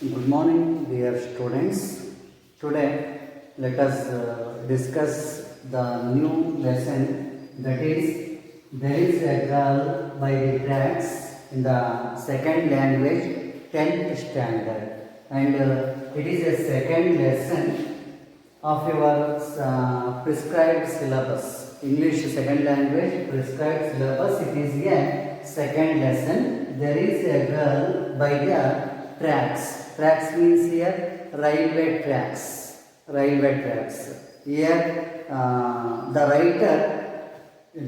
Good morning, dear students. Today, let us discuss the new lesson, that is, there is a girl by the tracks in the second language, 10th standard, and it is a second lesson of your prescribed syllabus. English second language prescribed syllabus. It is a second lesson. There is a girl by the tracks. Tracks means here railway tracks. Railway tracks. Here the writer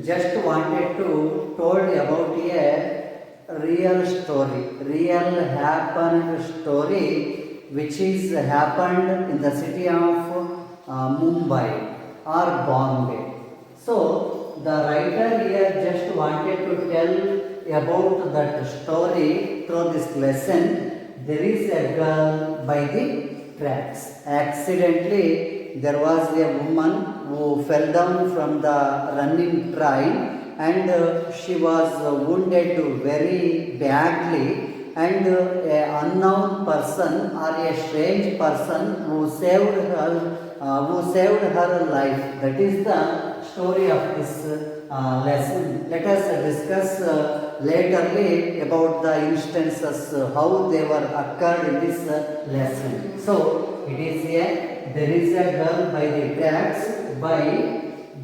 just wanted to told about a real story, real happened story, which is happened in the city of Mumbai or Bombay. So the writer here just wanted to tell about that story through this lesson. There is a girl by the tracks. Accidentally, there was a woman who fell down from the running train, and she was wounded very badly, and an unknown person or a strange person who saved her life. That is the story of this lesson. Let us discuss laterly about the instances how they were occurred in this lesson. So it is there is a girl by the tracks by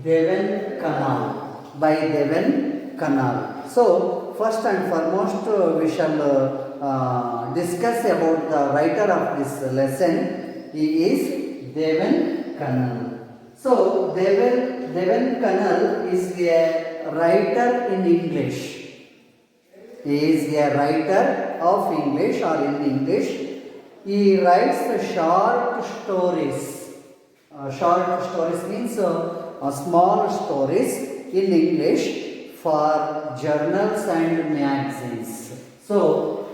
Devan Canal. By Devan Canal. So first and foremost we shall discuss about the writer of this lesson. He is Devan Canal. So Devan Canal is a writer in English. He is a writer of English or in English. He writes short stories. Short stories means small stories in English for journals and magazines. So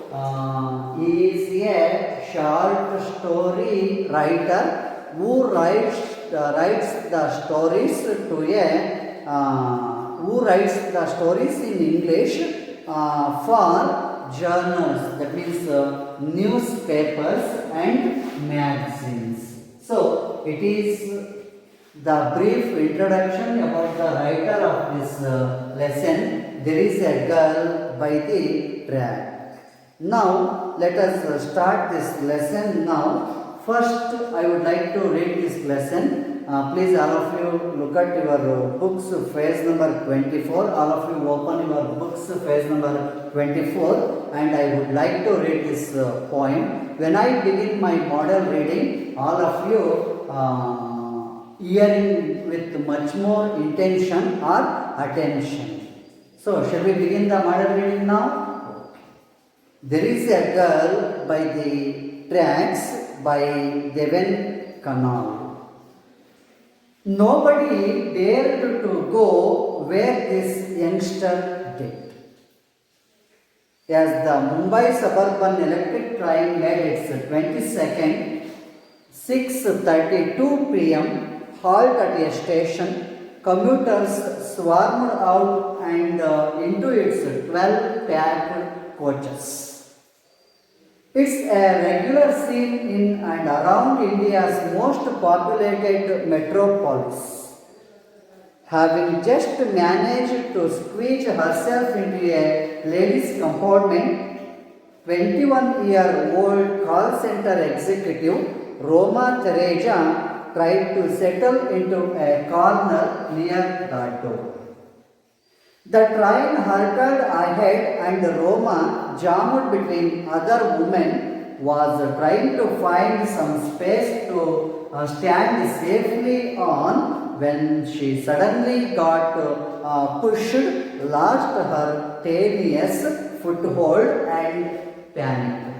he is a short story writer who writes the stories in English for journals, that means newspapers and magazines. So it is the brief introduction about the writer of this lesson. There is a girl by the track. Now let us start this lesson now. First, I would like to read this lesson. Please, all of you look at your books, page number 24. All of you open your books, page number 24. And I would like to read this poem. When I begin my model reading, all of you hearing with much more intention or attention. So, shall we begin the model reading now? There is a girl by the tracks by Devan Canal. Nobody dared to go where this youngster did. As the Mumbai Suburban Electric Train made its 22nd 6:32 p.m. halt at a station, commuters swarmed out and into its 12 packed coaches. It's a regular scene in and around India's most populated metropolis. Having just managed to squeeze herself into a ladies' compartment, 21-year-old call center executive Roma Teresa tried to settle into a corner near the door. The train hurtled ahead and Roma, jammed between other women, was trying to find some space to stand safely on when she suddenly got pushed, lost her tenuous foothold and panicked.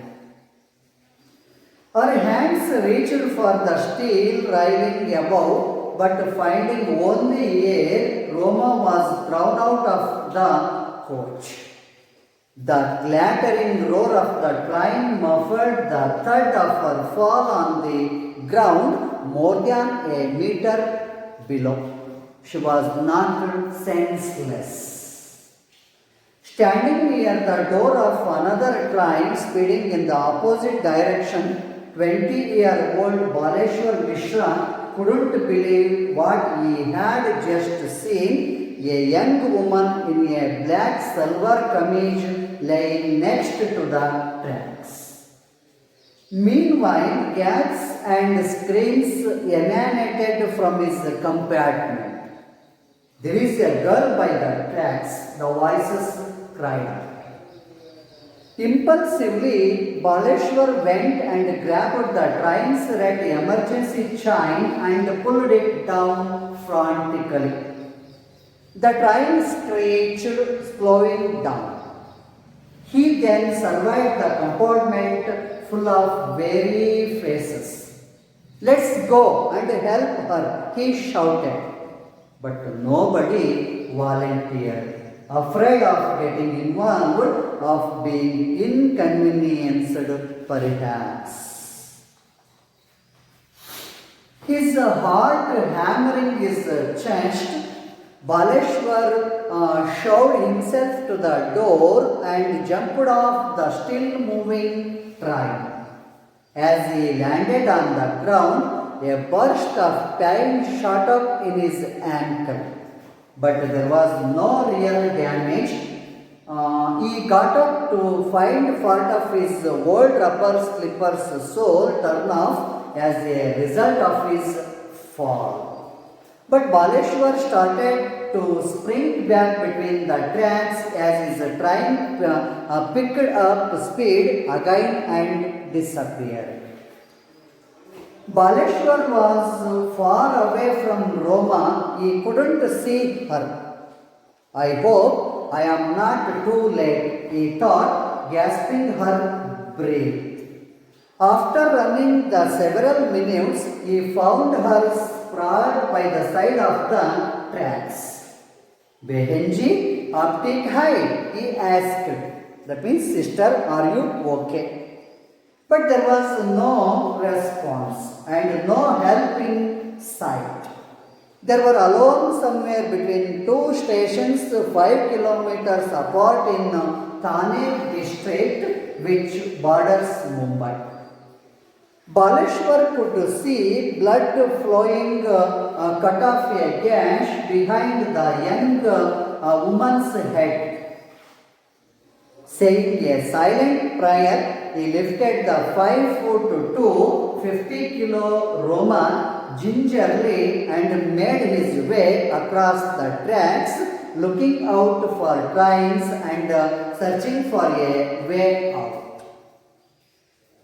Her hands reached for the steel railing above, but finding only air, Roma was thrown out of the coach. The clattering roar of the train muffled the thud of her fall on the ground more than a meter below. She was knocked senseless. Standing near the door of another train speeding in the opposite direction, 20-year-old Baleshwar Mishra couldn't believe what he had just seen. A young woman in a black silver kameez lying next to the tracks. Meanwhile, gasps and screams emanated from his compartment. There is a girl by the tracks, the voices cried out. Impulsively, Baleshwar went and grabbed the train's red emergency chain and pulled it down frantically. The train screeched, slowing down. He then surveyed the compartment full of weary faces. "Let's go and help her," he shouted. But nobody volunteered, afraid of getting involved, of being inconvenienced perhaps. His heart hammering his chest, Baleshwar shoved himself to the door and jumped off the still moving train. As he landed on the ground, a burst of pain shot up in his ankle. But there was no real damage. He got up to find part of his old rubber slipper's sole turn off as a result of his fall. But Baleshwar started to sprint back between the tracks as his train picked up speed again and disappeared. Baleshwar was far away from Roma. He couldn't see her. "I hope I am not too late," he thought, gasping her breath. After running the several minutes, he found her sprawled by the side of the tracks. "Behenji, aap theek hai?" he asked. That means, "Sister, are you okay?" But there was no response and no help in sight. They were alone somewhere between two stations 5 kilometers apart in Thane district, which borders Mumbai. Baleshwar could see blood flowing cut off a gash behind the young woman's head. Saying a silent prayer, he lifted the 5'2", 50-kilo Roma gingerly and made his way across the tracks, looking out for trains and searching for a way out.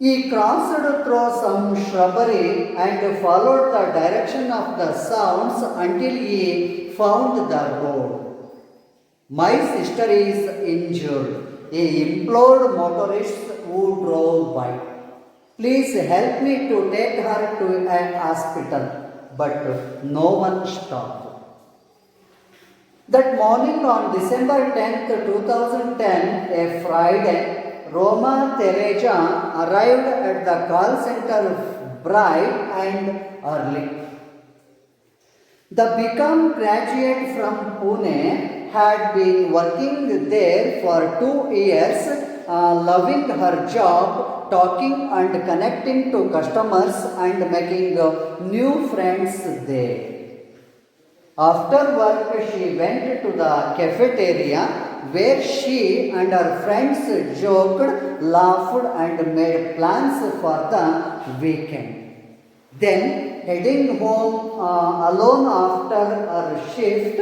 He crossed through some shrubbery and followed the direction of the sounds until he found the road. "My sister is injured," he implored motorists who drove by. "Please help me to take her to a hospital." But no one stopped. That morning on December 10th, 2010, a Friday, Roma Teresa arrived at the call center bright and early. The BCom graduate from Pune had been working there for 2 years, loving her job, talking and connecting to customers and making new friends there. After work, she went to the cafeteria where she and her friends joked, laughed and made plans for the weekend. Then, heading home alone after her shift,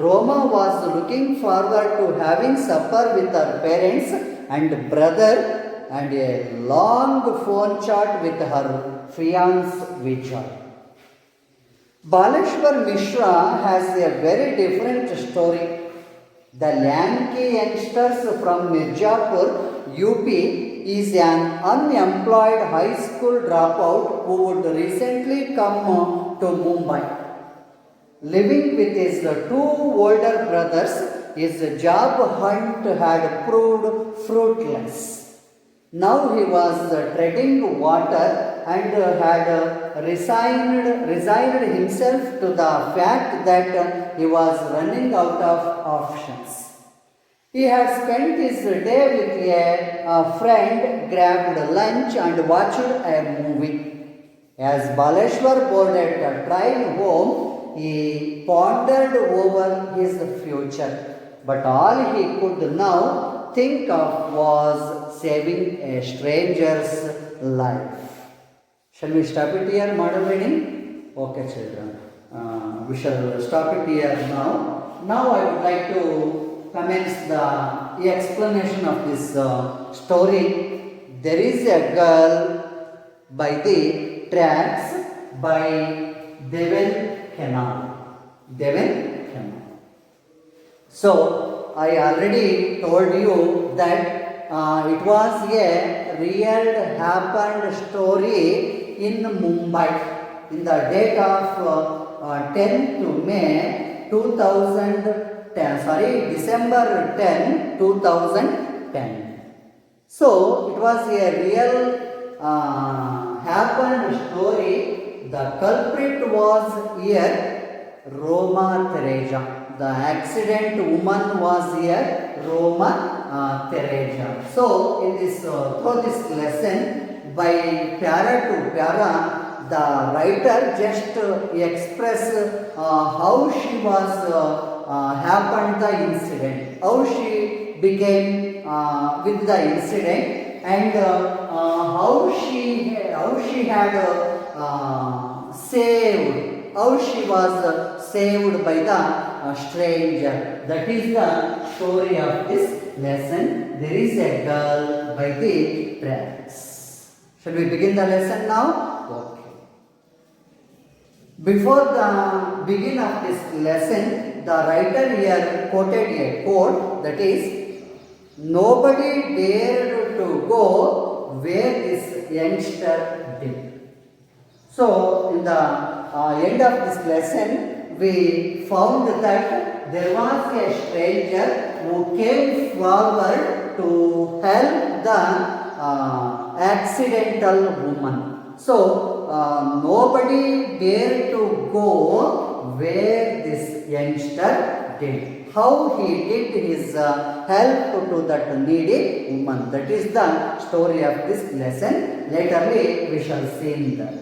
Roma was looking forward to having supper with her parents and brother and a long phone chat with her fiancé Vijay. Baleshwar Mishra has a very different story. The lanky youngsters from Mirzapur, UP, is an unemployed high school dropout who would recently come to Mumbai. Living with his 2 older brothers, his job hunt had proved fruitless. Now he was treading water and had resigned himself to the fact that he was running out of options. He had spent his day with a friend, grabbed lunch and watched a movie. As Baleshwar boarded the train home, he pondered over his future. But all he could now think of was saving a stranger's life. Shall we stop it here, model reading? Okay, children. We shall stop it here now. Now I would like to commence the explanation of this story. There is a girl by the tracks by Deven Canal. Deven Canal. So, I already told you that it was a real happened story in Mumbai in the date of 10th May 2010, December 10, 2010. So, it was a real happened story. The culprit was here Roma Teresa. The accident woman was here Roma Teresa. So, in this through this lesson, by para to para, the writer just express how she was happened the incident, how she became with the incident, and how she had saved, how she was saved by the stranger. That is the story of this lesson. There is a girl by the tracks. Shall we begin the lesson now? Okay. Before the begin of this lesson, the writer here quoted a quote, that is, nobody dared to go where this youngster did. So, in the end of this lesson, we found that there was a stranger who came forward to help the accidental woman. So, nobody dared to go where this youngster did. How he did his help to that needy woman. That is the story of this lesson. Later we shall see that.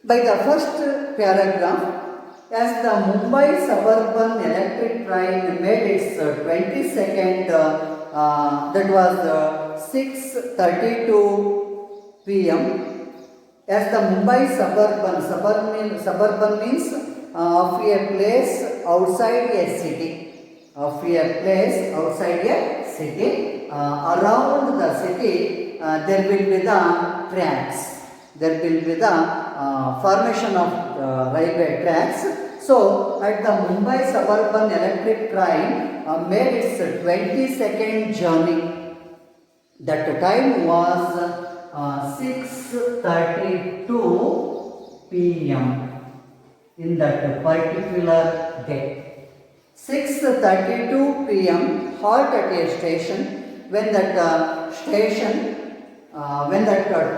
By the first paragraph, as the Mumbai suburban electric train made its 22nd, that was 6:32 p.m. As the Mumbai suburban means of a place outside a city, around the city there will be the tracks, there will be the formation of railway tracks. So, at the Mumbai suburban electric train made its 22nd journey. That time was 6:32 p.m. in that particular day. 6:32 p.m. halt at a station. When that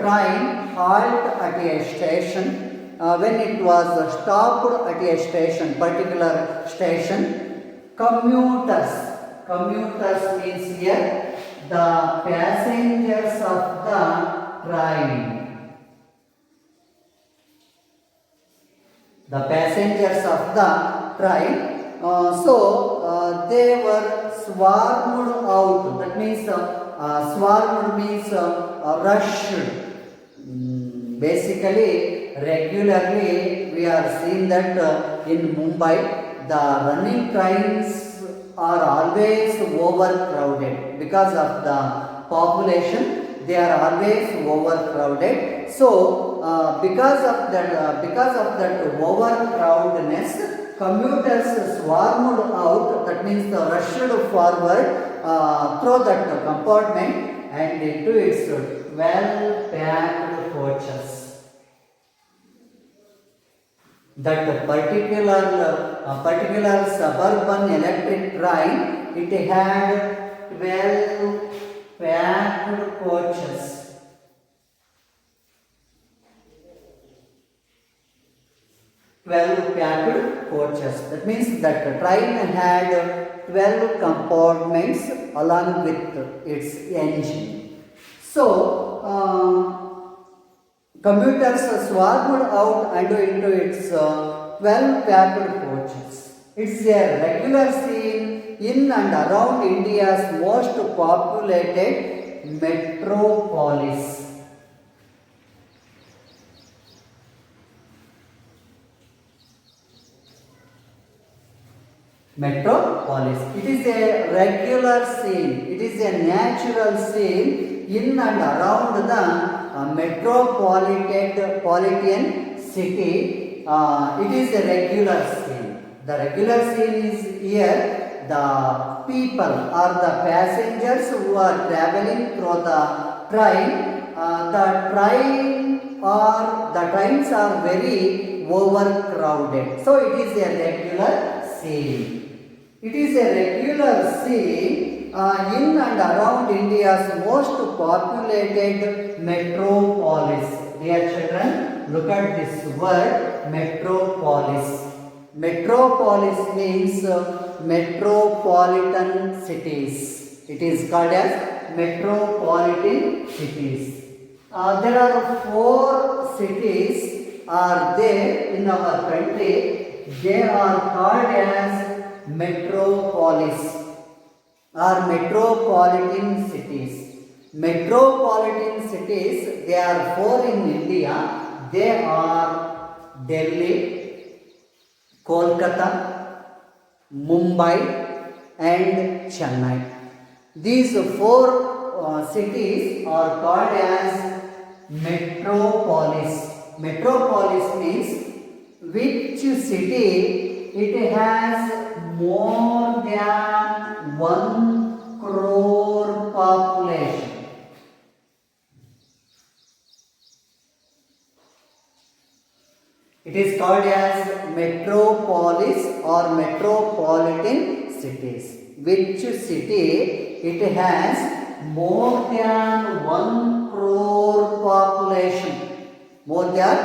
train halt at a station, when it was stopped at a station, particular station, commuters means here the passengers of the train. The passengers of the train, they were swarmed out. That means swarmed means rushed. Basically, regularly we are seeing that in Mumbai, the running trains are always overcrowded because of the population. They are always overcrowded. So, because of that overcrowdedness, commuters swarmed out. That means they rushed forward through that compartment and into its well-packed coaches. That particular suburban electric train, it had 12 packed coaches. 12 packed coaches. That means that the train had 12 compartments along with its engine. So, commuters swarmed out and into its 12 packed coaches. It's a regular scene in and around India's most populated metropolis. Metropolis. It is a regular scene. It is a natural scene in and around the metropolitan city. It is a regular scene. The regular scene is here the people or the passengers who are traveling through the train. The trains are very overcrowded. So it is a regular scene. It is a regular scene in and around India's most populated metropolis. Dear children, look at this word metropolis. Metropolis means metropolitan cities. It is called as metropolitan cities. There are 4 cities are there in our country. They are called as metropolis or metropolitan cities. Metropolitan cities, there are 4 in India. They are Delhi, Kolkata, Mumbai and Chennai. These 4 cities are called as metropolis. Metropolis means which city it has more than 1 crore population. It is called as metropolis or metropolitan cities. Which city it has more than 1 crore population. More than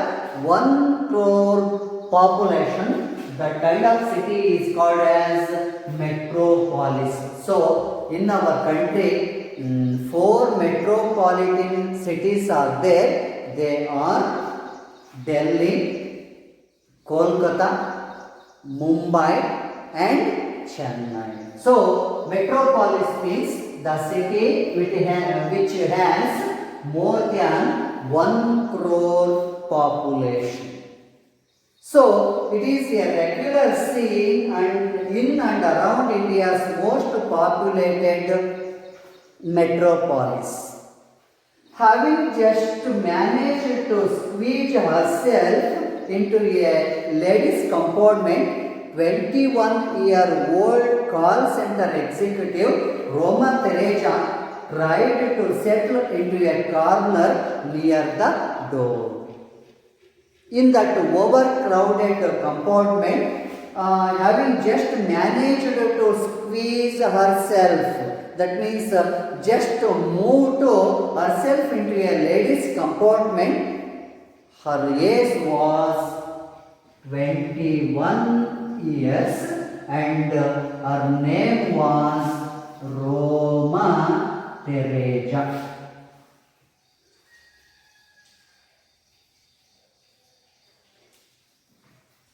1 crore population. That kind of city is called as metropolis. So, in our country, 4 metropolitan cities are there. They are Delhi, Kolkata, Mumbai and Chennai. So, metropolis means the city which has more than 1 crore population. So, it is a regular scene and in and around India's most populated metropolis. Having just managed to squeeze herself into a ladies' compartment, 21-year-old call center executive Roma Teresa tried to settle into a corner near the door. In that overcrowded compartment, having just managed to squeeze herself, that means just to move to herself into a ladies' compartment, her age was 21 years and her name was Roma Teresa.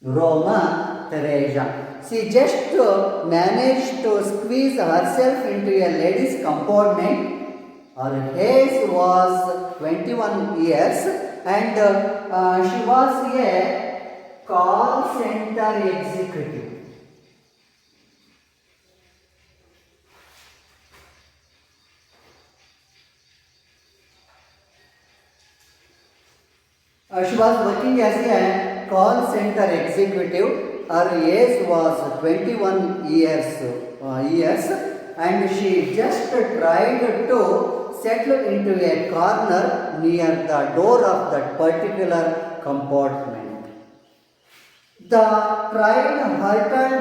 Roma Teresa. She just managed to squeeze herself into a ladies' compartment. Her age was 21 years and she was a call center executive. She was working as a call center executive. Her age was 21 years and she just tried to settle into a corner near the door of that particular compartment. The train halted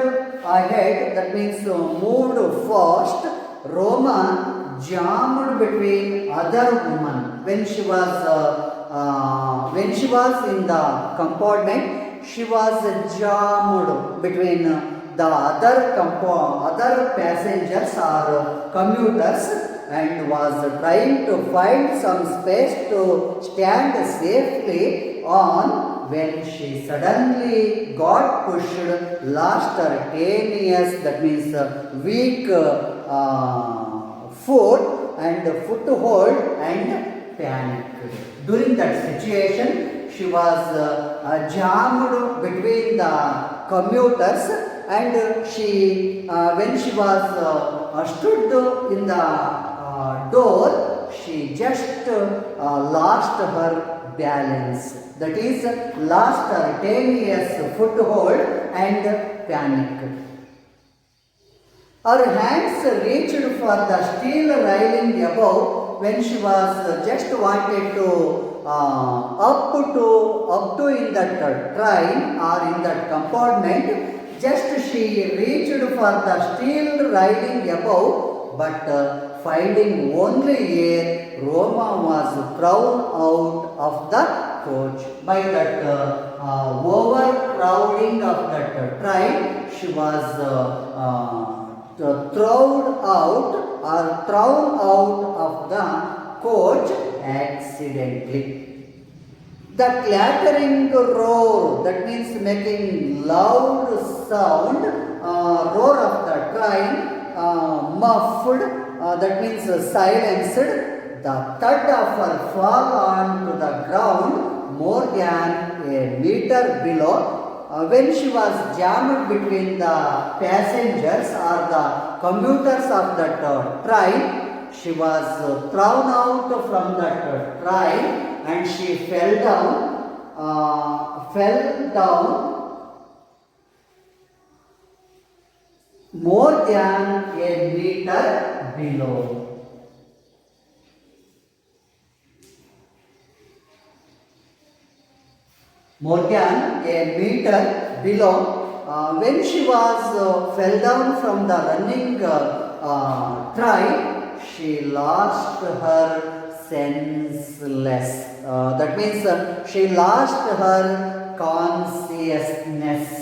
ahead, that means moved fast. Roma jammed between other women. When she was in the compartment, she was jammed between the other passengers or commuters and was trying to find some space to stand safely on when she suddenly got pushed, lost her tenacious, that means weak foot and foothold and panicked. During that situation, she was jammed between the commuters, and she, when she was stood in the door, she just lost her balance. That is, lost her tenacious foothold and panicked. Her hands reached for the steel railing above when she was just wanted to up to in that train or in that compartment. Just she reached for the steel railing above, but finding only air, Roma was thrown out of the coach. By that overcrowding of that train, she was thrown out of the coach accidentally. The clattering roar, that means making loud sound, roar of the train, muffled, that means silenced, the thud of her fall onto the ground more than a meter below. When she was jammed between the passengers or the commuters of that train, she was thrown out from that train and she fell down more than a meter below. More than a meter below. When she was fell down from the running train, she lost her senseless. That means she lost her consciousness.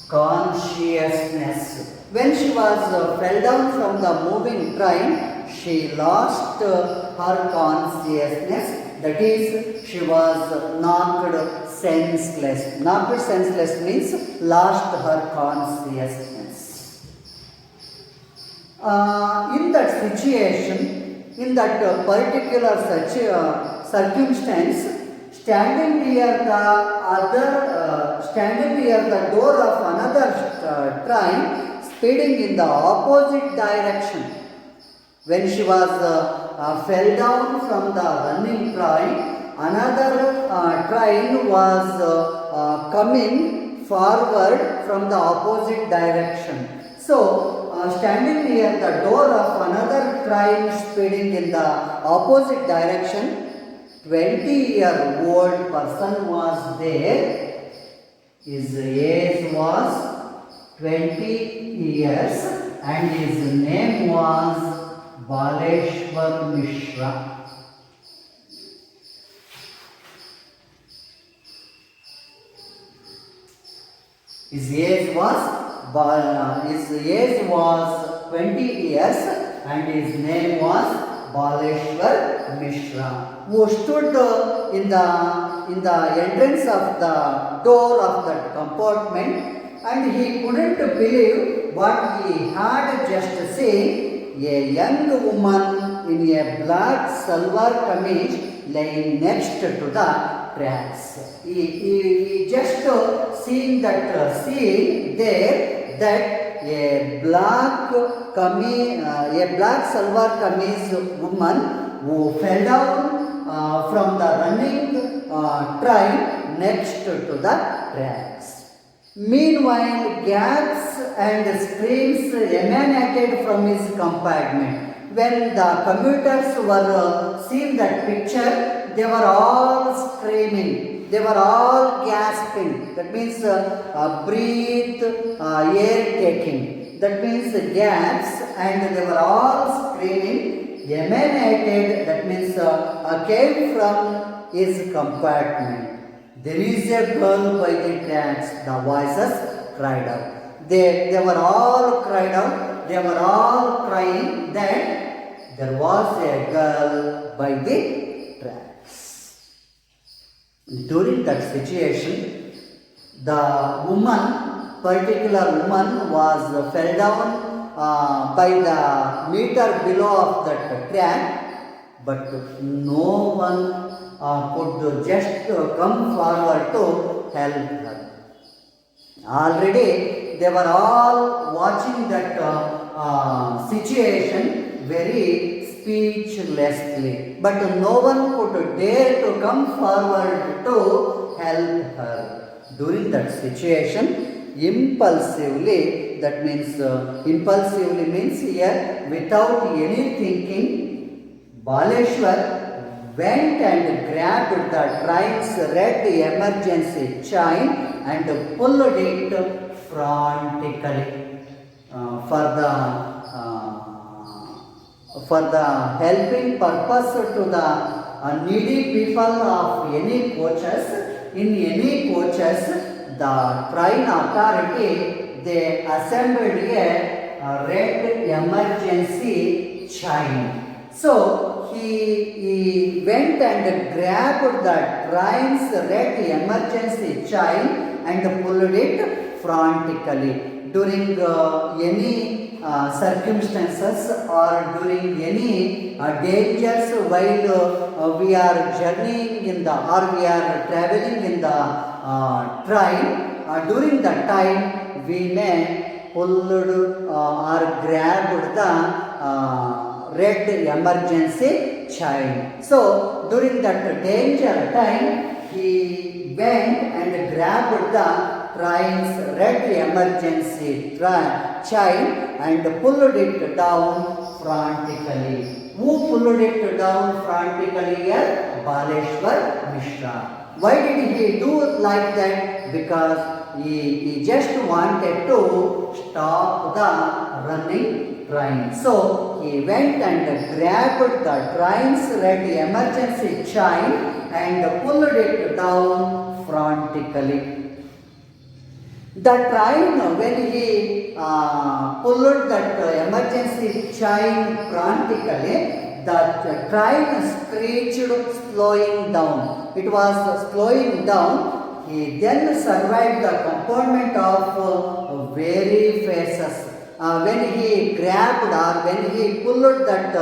Consciousness. When she was fell down from the moving train, she lost her consciousness. That is, she was knocked senseless. Knocked senseless means lost her consciousness. In that situation, in that particular circumstance, standing near the door of another train, speeding in the opposite direction. When she was fell down from the running train, another train was coming forward from the opposite direction. So, standing near the door of another train speeding in the opposite direction, 20-year-old person was there. His age was 20 years and his name was Baleshwar Mishra. His age was 20 years and his name was Baleshwar Mishra, who stood in the entrance of the door of that compartment, and he couldn't believe what he had just seen. A young woman in a black salwar kameez lying next to the tracks. He just seen that scene there, that a black salwar kameez woman who fell down from the running train next to the tracks. Meanwhile, gasps and screams emanated from his compartment. When the commuters were seeing that picture, they were all screaming. They were all gasping. That means breathe, air taking. That means gasps, and they were all screaming. emanated, that means came from his compartment. There is a girl by the tracks, the voices cried out. They were all cried out, they were all crying that there was a girl by the tracks. During that situation, the woman, particular woman, was fell down by the meter below of that track, but no one could just come forward to help her. Already they were all watching that situation very speechlessly, but no one could dare to come forward to help her. During that situation, impulsively, that means impulsively means here without any thinking, Baleshwar went and grabbed the train's red emergency chain and pulled it frantically for the helping purpose to the needy people of any coaches. In any coaches, the train authority, they assembled a red emergency chain. So he went and grabbed the train's red emergency chain and pulled it frantically. During any circumstances or during any dangers while we are journeying in the or we are traveling in the train, during that time we may pulled or grabbed the red emergency chain. So during that danger time, he went and grabbed the train's red emergency chain and pulled it down frantically. Who pulled it down frantically here? Baleshwar Mishra. Why did he do like that? Because he just wanted to stop the running train. So he went and grabbed the train's red emergency chain and pulled it down frantically. The train, when he pulled that emergency chain frantically, the train screeched, slowing down. It was slowing down. He then survived the compartment of very faces. When he grabbed or when he pulled that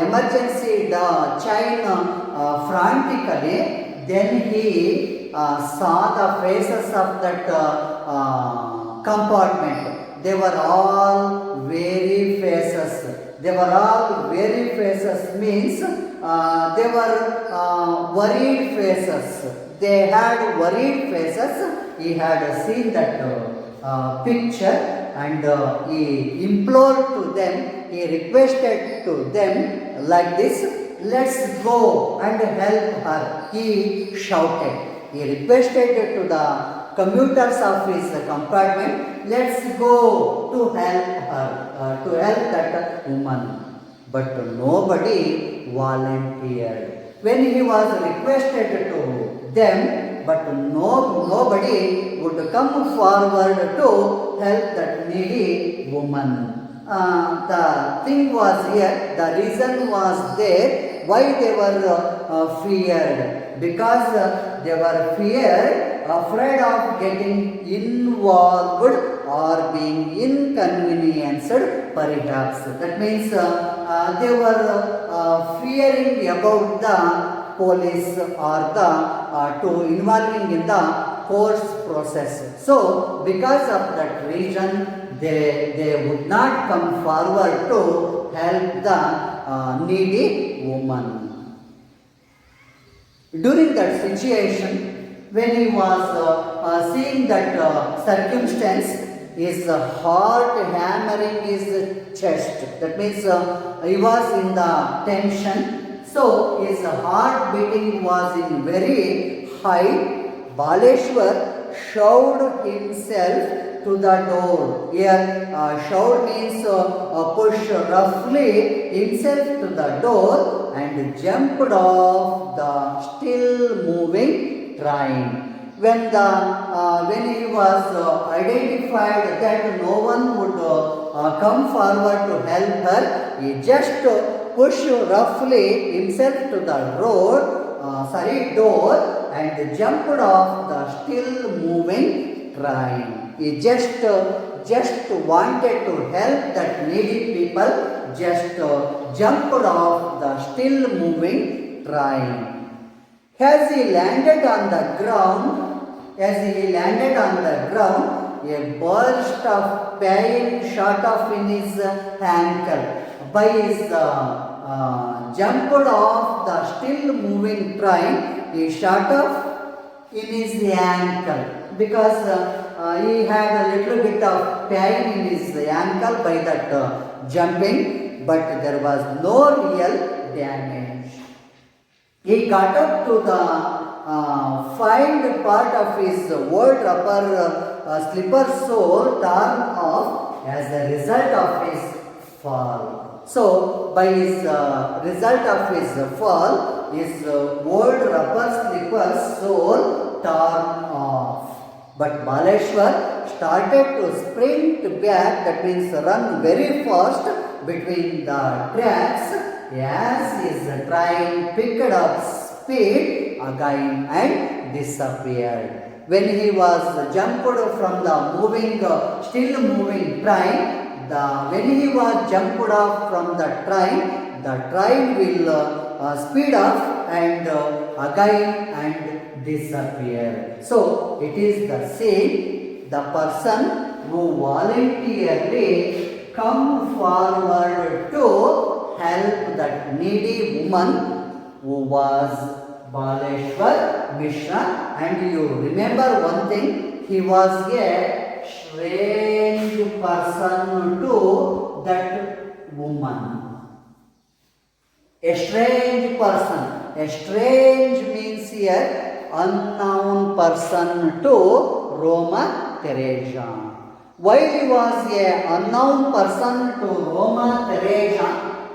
emergency chain frantically, then he saw the faces of that compartment. They were all very faces. They were all very faces means they were worried faces. They had worried faces. He had seen that picture and he implored to them, he requested to them like this, "Let's go and help her," he shouted. He requested to the commuters of his compartment, "Let's go to help her, to help that woman." But nobody volunteered. When he was requested to them, but nobody would come forward to help that needy woman. The thing was here, the reason was there, why they were feared. Because they were afraid of getting involved or being inconvenienced perhaps. That means they were fearing about the police or to involving in the course process. So because of that reason, they would not come forward to help the needy woman. During that situation, when he was seeing that circumstance, his heart hammering his chest. That means he was in the tension. So his heart beating was in very high. Baleshwar showed himself to the door. Here, shove means push roughly himself to the door and jumped off the still moving train. When he was identified that no one would come forward to help her, he just pushed roughly himself to the door and jumped off the still moving train. He just wanted to help that needy people, just jumped off the still moving train. As he landed on the ground, a burst of pain shot off in his ankle. By his jumped off the still moving train, he shot off in his ankle because he had a little bit of pain in his ankle by that jumping, but there was no real damage. He got up to the find part of his old rubber slipper sole torn off as a result of his fall. So, by his result of his fall, his old rubber slipper sole torn off. But Baleshwar started to sprint back, that means run very fast between the tracks as his train picked up speed again and disappeared. When he was jumped from the still moving train, when he was jumped off from the train will speed up and again and disappear. So it is the same. The person who voluntarily come forward to help that needy woman who was Baleshwar Mishra, and you remember one thing, he was a strange person to that woman. A strange person. A strange means here unknown person to Roma Teresa. While he was a unknown person to Roma Teresa,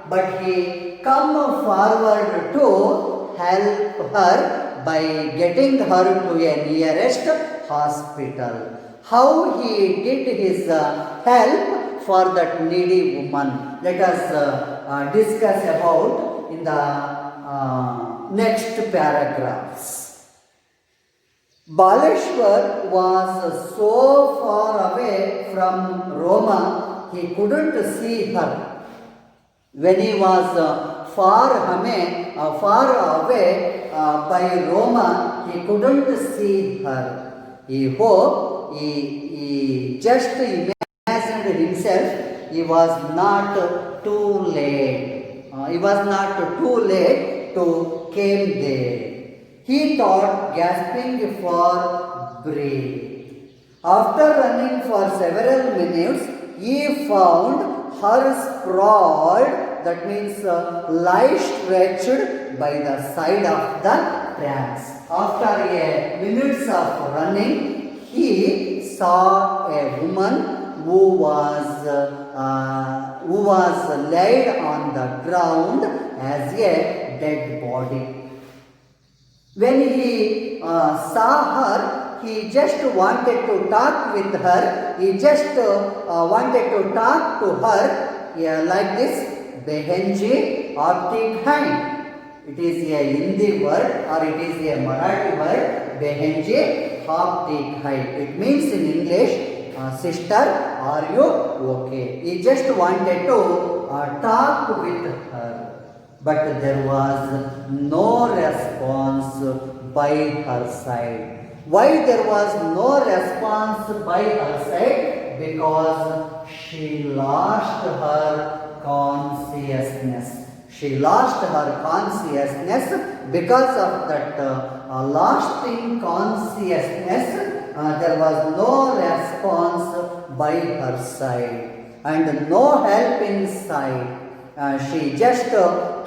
but he come forward to help her by getting her to a nearest hospital. How he did his help for that needy woman, let us discuss about in the next paragraphs. Baleshwar was so far away from Roma, he couldn't see her. When he was far away by Roma, he couldn't see her. He just imagined himself, he was not too late. To came there. He thought, gasping for breath. After running for several minutes, he found her sprawled, that means lie stretched by the side of the tracks. After a minutes of running, he saw a woman who was laid on the ground as a dead body. When he saw her, he just wanted to talk with her. He just wanted to talk to her like this. Behenji Aapti Hai. It is a Hindi word or it is a Marathi word. Behenji Aapti Hai. It means in English, sister, are you okay? He just wanted to talk with her. But there was no response by her side. Why there was no response by her side? Because she lost her consciousness. She lost her consciousness. Because of that lasting consciousness, there was no response by her side and no help inside. She just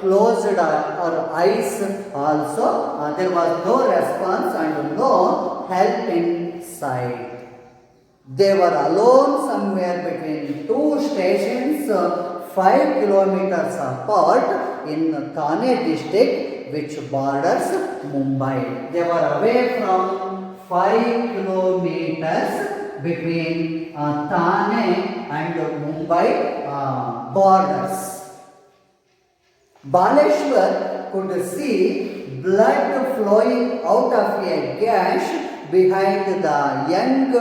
closed her eyes also. There was no response and no help inside. They were alone somewhere between two stations, 5 kilometers apart in Thane district, which borders Mumbai. They were away from 5 kilometers between Thane and Mumbai borders. Baleshwar could see blood flowing out of a gash behind the young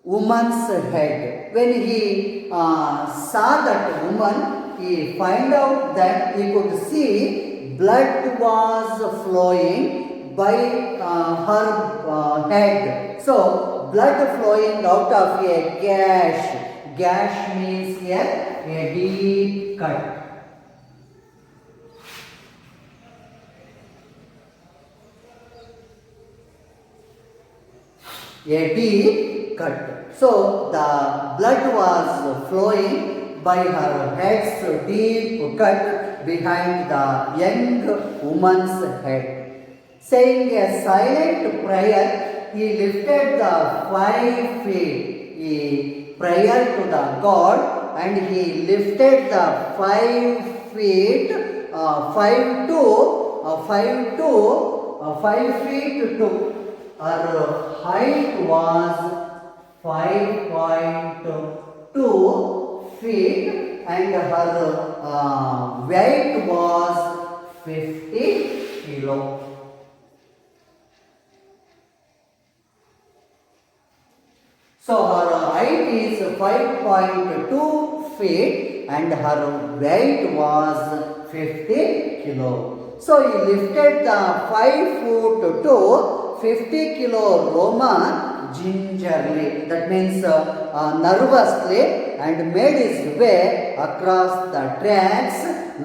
woman's head. When he saw that woman, he found out that he could see blood was flowing by her head. So, blood flowing out of a gash. Gash means here a deep cut. A deep cut. So the blood was flowing by her head's deep cut behind the young woman's head. Saying a silent prayer, he lifted the 5 feet. He prayer to the God, and he lifted the 5 feet, 5 feet to her height was 5.2 feet and her weight was 50 kilo. So her height is 5.2 feet and her weight was 50 kilo. So he lifted the 5 foot to 50 kilo Roma gingerly, that means nervously, and made his way across the tracks,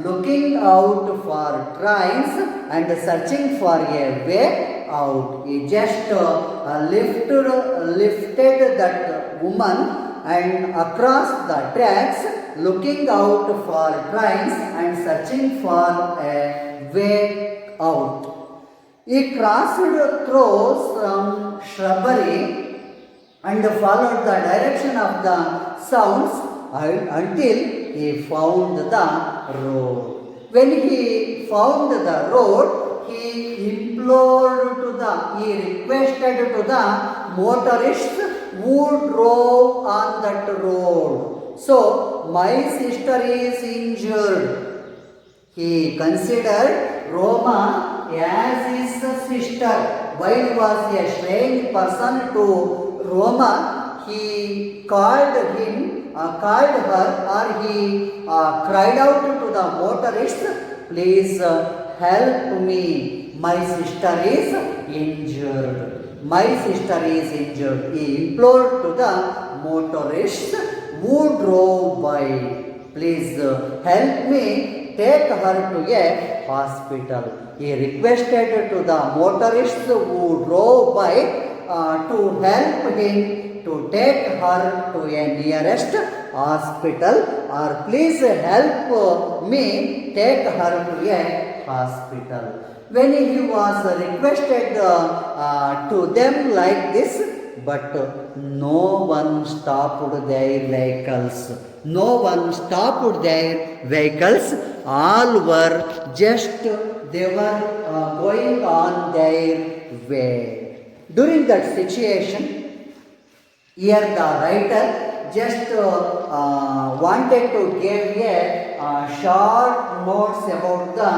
looking out for trains and searching for a way out. He just lifted that woman and across the tracks, looking out for trains and searching for a way out. He crossed through some shrubbery and followed the direction of the sounds until he found the road. When he found the road, he requested to the motorists who drove on that road. So, my sister is injured. He considered Roma as his sister. While he was a strange person to Roma, he called her, or he cried out to the motorist, "Please help me. My sister is injured. My sister is injured." He implored to the motorist who drove by, "Please help me. Take her to a hospital." He requested to the motorists who drove by to help him to take her to a nearest hospital, or "Please help me take her to a hospital." When he was requested to them like this, but no one stopped their vehicles. No one stopped their vehicles. All were they were going on their way. During that situation, here the writer just wanted to give a short notes about the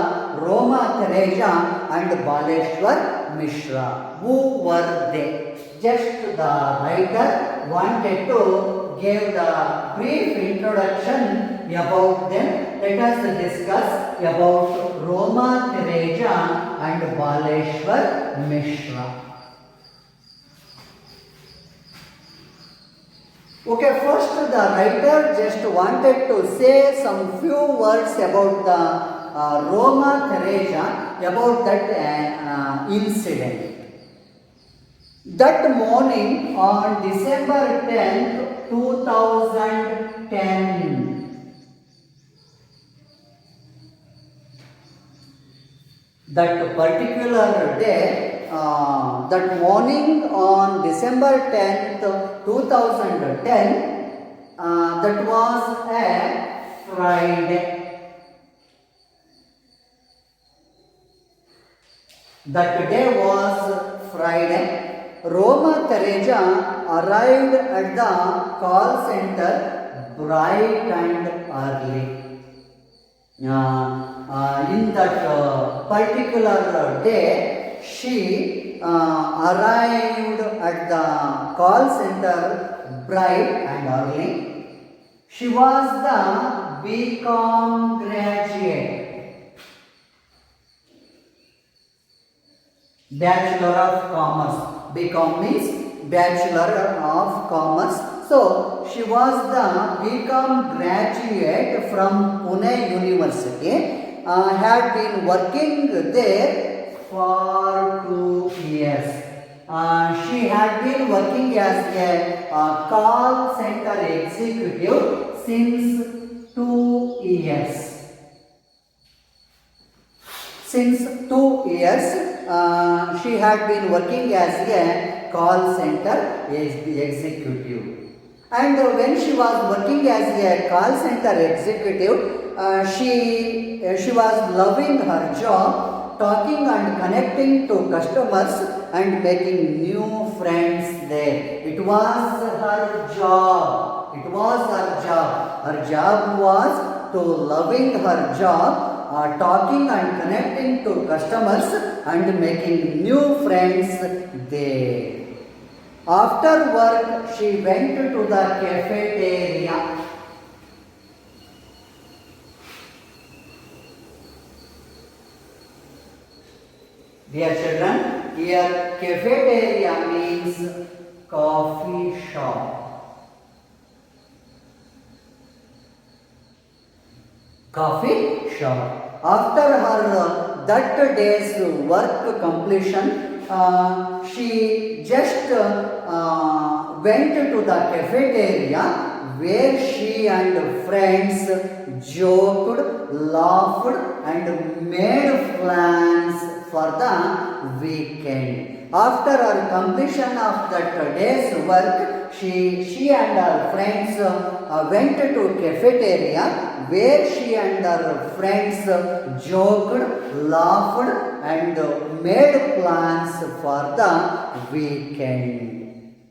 Roma Teresa and Baleshwar Mishra. Who were they? Just the writer wanted to give the brief introduction about them. Let us discuss about Roma Teresa and Baleshwar Mishra. Okay, first the writer just wanted to say some few words about the Roma Teresa, about that incident. That morning on December 10th, 2010, that particular day, that morning on December 10th, 2010, that was a Friday. That day was Friday. Roma Teresa arrived at the call center bright and early. In that particular day, she arrived at the call center bright and early. She was the BCom graduate. Bachelor of Commerce. BCom means Bachelor of Commerce. So, she was the BCom graduate from Pune University. Had been working there for 2 years. She had been working as a call center executive since 2 years. Since 2 years, she had been working as a call center executive. And when she was working as a call center executive, she was loving her job, talking and connecting to customers and making new friends there. It was her job. It was her job. Her job was to loving her job, talking and connecting to customers and making new friends there. After work, she went to the cafeteria. Dear children, here cafeteria means coffee shop. Coffee shop. After her that day's work completion, she just went to the cafeteria where she and friends joked, laughed and made plans for the weekend. After her completion of that day's work, she and her friends went to cafeteria where she and her friends joked, laughed and made plans for the weekend.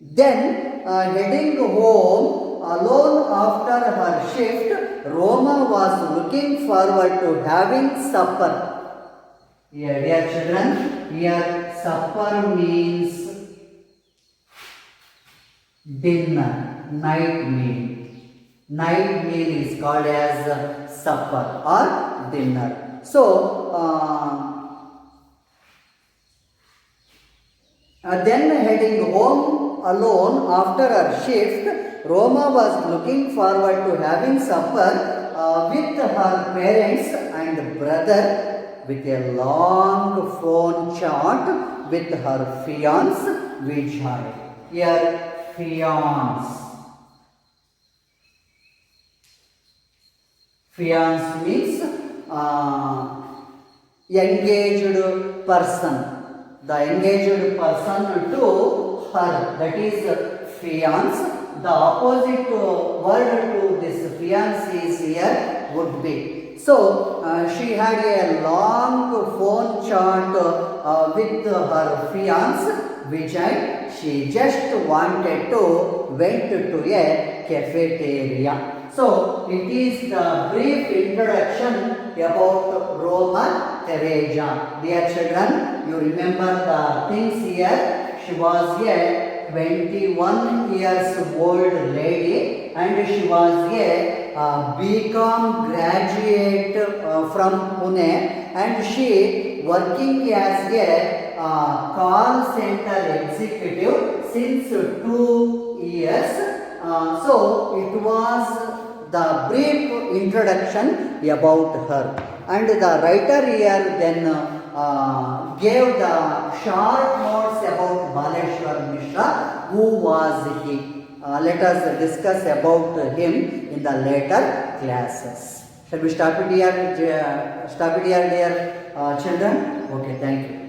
Then, heading home alone after her shift, Roma was looking forward to having supper. Here, dear children, here supper means dinner, night meal. Night meal is called as supper or dinner. So, then heading home alone after her shift, Roma was looking forward to having supper with her parents and brother with a long phone chat with her fiance Vijay. Here, fiance. Fiance means engaged person. The engaged person to her, that is fiance. The opposite word to this fiance is here would be. So, she had a long phone chat with her fiance Vijay. She just wanted to went to a cafeteria. So, it is the brief introduction about Roma Teresa. Dear children, you remember the things here. She was a 21 years old lady and she was a BCom graduate from Pune and she working as a call center executive since 2 years. So, it was the brief introduction about her. And the writer here then gave the short notes about Baleshwar Mishra. Who was he? Let us discuss about him in the later classes. Shall we stop it here, dear children? Okay, thank you.